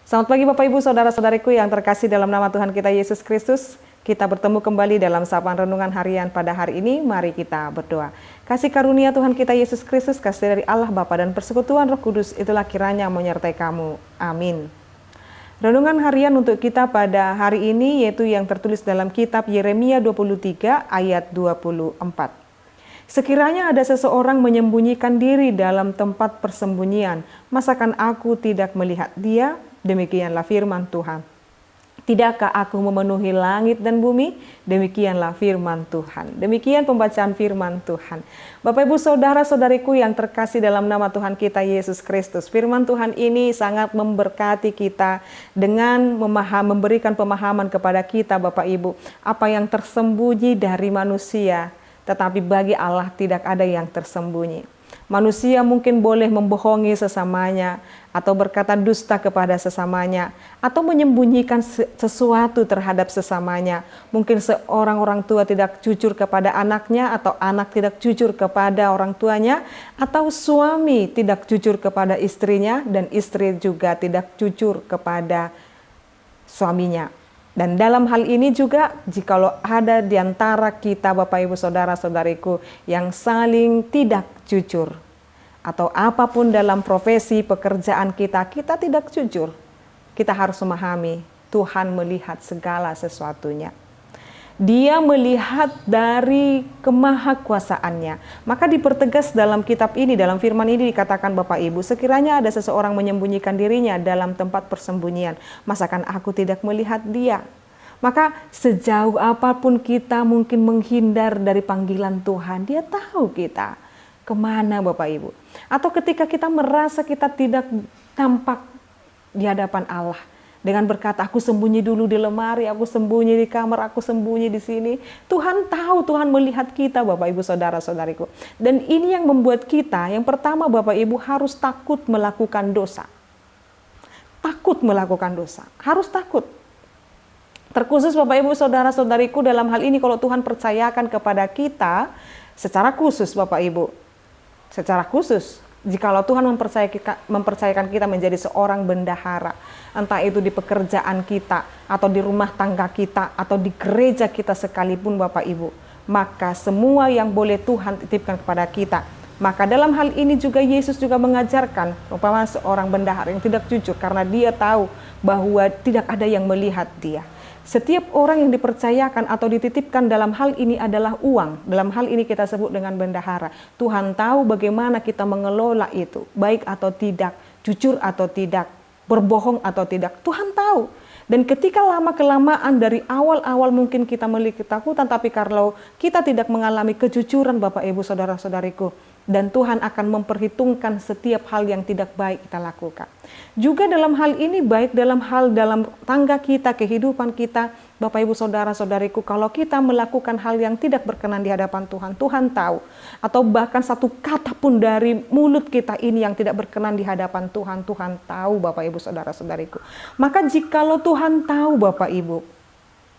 Selamat pagi Bapak Ibu Saudara-saudariku yang terkasih dalam nama Tuhan kita Yesus Kristus. Kita bertemu kembali dalam sapaan renungan harian pada hari ini. Mari kita berdoa. Kasih karunia Tuhan kita Yesus Kristus, kasih dari Allah Bapa dan persekutuan Roh Kudus, itulah kiranya menyertai kamu. Amin. Renungan harian untuk kita pada hari ini yaitu yang tertulis dalam kitab Yeremia 23 ayat 24. Sekiranya ada seseorang menyembunyikan diri dalam tempat persembunyian, masakan aku tidak melihat dia? Demikianlah firman Tuhan. Tidakkah aku memenuhi langit dan bumi? Demikianlah firman Tuhan. Demikian pembacaan firman Tuhan. Bapak Ibu Saudara-saudariku yang terkasih dalam nama Tuhan kita Yesus Kristus. Firman Tuhan ini sangat memberkati kita dengan memberikan pemahaman kepada kita Bapak Ibu. Apa yang tersembunyi dari manusia, tetapi bagi Allah tidak ada yang tersembunyi. Manusia mungkin boleh membohongi sesamanya, atau berkata dusta kepada sesamanya, atau menyembunyikan sesuatu terhadap sesamanya. Mungkin seorang orang tua tidak jujur kepada anaknya, atau anak tidak jujur kepada orang tuanya, atau suami tidak jujur kepada istrinya, dan istri juga tidak jujur kepada suaminya. Dan dalam hal ini juga, jikalau ada di antara kita Bapak Ibu Saudara-saudariku yang saling tidak jujur, atau apapun dalam profesi pekerjaan kita tidak jujur, kita harus memahami Tuhan melihat segala sesuatunya. Dia melihat dari kemahakuasaannya. Maka dipertegas dalam kitab ini, dalam firman ini dikatakan Bapak Ibu, sekiranya ada seseorang menyembunyikan dirinya dalam tempat persembunyian, masakan aku tidak melihat dia? Maka sejauh apapun kita mungkin menghindar dari panggilan Tuhan, Dia tahu kita kemana Bapak Ibu. Atau ketika kita merasa kita tidak tampak di hadapan Allah, dengan berkata, aku sembunyi dulu di lemari, aku sembunyi di kamar, aku sembunyi di sini. Tuhan tahu, Tuhan melihat kita Bapak Ibu Saudara-saudariku. Dan ini yang membuat kita, yang pertama Bapak Ibu harus takut melakukan dosa. Takut melakukan dosa, harus takut. Terkhusus Bapak Ibu Saudara-saudariku dalam hal ini kalau Tuhan percayakan kepada kita, secara khusus Bapak Ibu, secara khusus, jikalau Tuhan mempercayakan kita menjadi seorang bendahara, entah itu di pekerjaan kita, atau di rumah tangga kita, atau di gereja kita sekalipun Bapak Ibu, maka semua yang boleh Tuhan titipkan kepada kita. Maka dalam hal ini juga Yesus juga mengajarkan, umpama seorang bendahara yang tidak jujur, karena dia tahu bahwa tidak ada yang melihat dia. Setiap orang yang dipercayakan atau dititipkan dalam hal ini adalah uang. Dalam hal ini kita sebut dengan bendahara. Tuhan tahu bagaimana kita mengelola itu, baik atau tidak, jujur atau tidak, berbohong atau tidak. Tuhan tahu. Dan ketika lama-kelamaan dari awal-awal mungkin kita memiliki ketakutan, tapi kalau kita tidak mengalami kejujuran Bapak Ibu Saudara-saudariku, dan Tuhan akan memperhitungkan setiap hal yang tidak baik kita lakukan. Juga dalam hal ini, baik dalam tangga kita, kehidupan kita, Bapak Ibu Saudara-saudariku, kalau kita melakukan hal yang tidak berkenan di hadapan Tuhan, Tuhan tahu. Atau bahkan satu kata pun dari mulut kita ini yang tidak berkenan di hadapan Tuhan, Tuhan tahu Bapak Ibu Saudara-saudariku. Maka jikalau Tuhan tahu Bapak Ibu,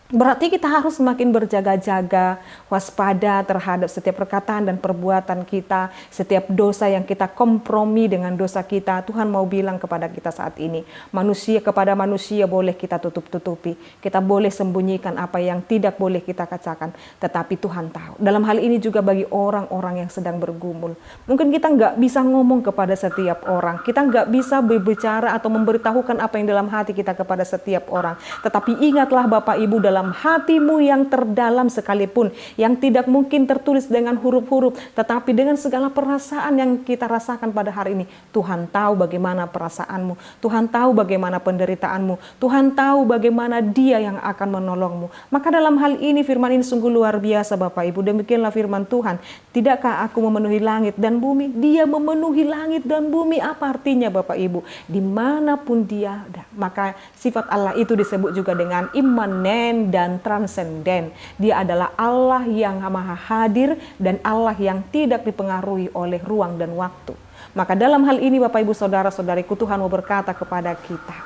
berarti kita harus semakin berjaga-jaga, waspada terhadap setiap perkataan dan perbuatan kita, setiap dosa yang kita kompromi dengan dosa kita. Tuhan mau bilang kepada kita saat ini, manusia kepada manusia boleh kita tutup-tutupi, kita boleh sembunyikan apa yang tidak boleh kita katakan, tetapi Tuhan tahu. Dalam hal ini juga bagi orang-orang yang sedang bergumul, mungkin kita nggak bisa ngomong kepada setiap orang, kita nggak bisa berbicara atau memberitahukan apa yang dalam hati kita kepada setiap orang, tetapi ingatlah Bapak Ibu, dalam hatimu yang terdalam sekalipun, yang tidak mungkin tertulis dengan huruf-huruf, tetapi dengan segala perasaan yang kita rasakan pada hari ini, Tuhan tahu bagaimana perasaanmu, Tuhan tahu bagaimana penderitaanmu, Tuhan tahu bagaimana Dia yang akan menolongmu. Maka dalam hal ini firman ini sungguh luar biasa Bapak Ibu. Demikianlah firman Tuhan, tidakkah aku memenuhi langit dan bumi? Dia memenuhi langit dan bumi. Apa artinya Bapak Ibu? Dimanapun Dia ada. Maka sifat Allah itu disebut juga dengan imanen dan transenden. Dia adalah Allah yang maha hadir dan Allah yang tidak dipengaruhi oleh ruang dan waktu. Maka dalam hal ini Bapak Ibu Saudara-saudariku, Tuhan mau berkata kepada kita,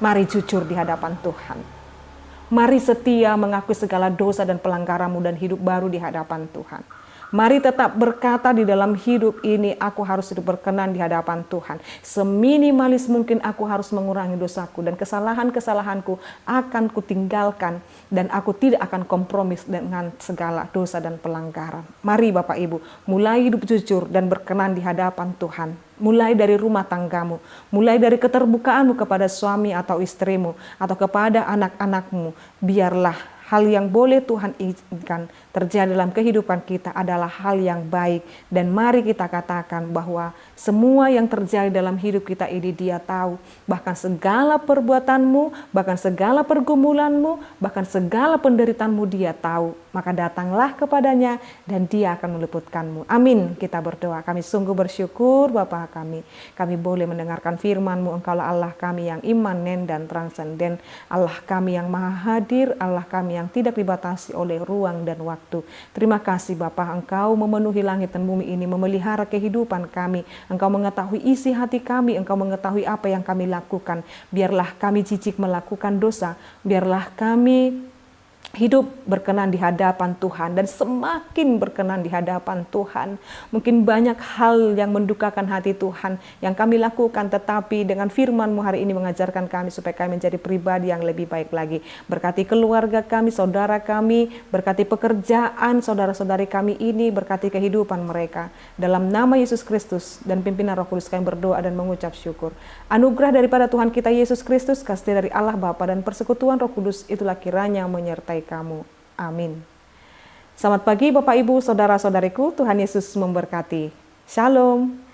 mari jujur di hadapan Tuhan. Mari setia mengakui segala dosa dan pelanggaranmu dan hidup baru di hadapan Tuhan. Mari tetap berkata di dalam hidup ini, aku harus hidup berkenan di hadapan Tuhan. Seminimalis mungkin aku harus mengurangi dosaku dan kesalahan-kesalahanku akan kutinggalkan dan aku tidak akan kompromis dengan segala dosa dan pelanggaran. Mari Bapak Ibu, mulai hidup jujur dan berkenan di hadapan Tuhan. Mulai dari rumah tanggamu, mulai dari keterbukaanmu kepada suami atau istrimu, atau kepada anak-anakmu. Biarlah hal yang boleh Tuhan izinkan terjadi dalam kehidupan kita adalah hal yang baik. Dan mari kita katakan bahwa semua yang terjadi dalam hidup kita ini Dia tahu. Bahkan segala perbuatanmu, bahkan segala pergumulanmu, bahkan segala penderitaanmu Dia tahu. Maka datanglah kepadanya dan Dia akan meluputkanmu. Amin. Kita berdoa. Kami sungguh bersyukur Bapa kami. Kami boleh mendengarkan firman-Mu. Engkaulah Allah kami yang imanen dan transenden. Allah kami yang maha hadir. Allah kami yang tidak dibatasi oleh ruang dan waktu. Terima kasih Bapa, Engkau memenuhi langit dan bumi ini, memelihara kehidupan kami. Engkau mengetahui isi hati kami, Engkau mengetahui apa yang kami lakukan. Biarlah kami jijik melakukan dosa, biarlah kami hidup berkenan di hadapan Tuhan dan semakin berkenan di hadapan Tuhan. Mungkin banyak hal yang mendukakan hati Tuhan yang kami lakukan, tetapi dengan firman-Mu hari ini mengajarkan kami supaya kami menjadi pribadi yang lebih baik lagi. Berkati keluarga kami, saudara kami, berkati pekerjaan saudara-saudari kami ini, berkati kehidupan mereka. Dalam nama Yesus Kristus dan pimpinan Roh Kudus kami berdoa dan mengucap syukur. Anugerah daripada Tuhan kita Yesus Kristus, kasih dari Allah Bapa dan persekutuan Roh Kudus itulah kiranya menyertai kamu. Amin. Selamat pagi Bapak Ibu, saudara-saudariku, Tuhan Yesus memberkati. Shalom.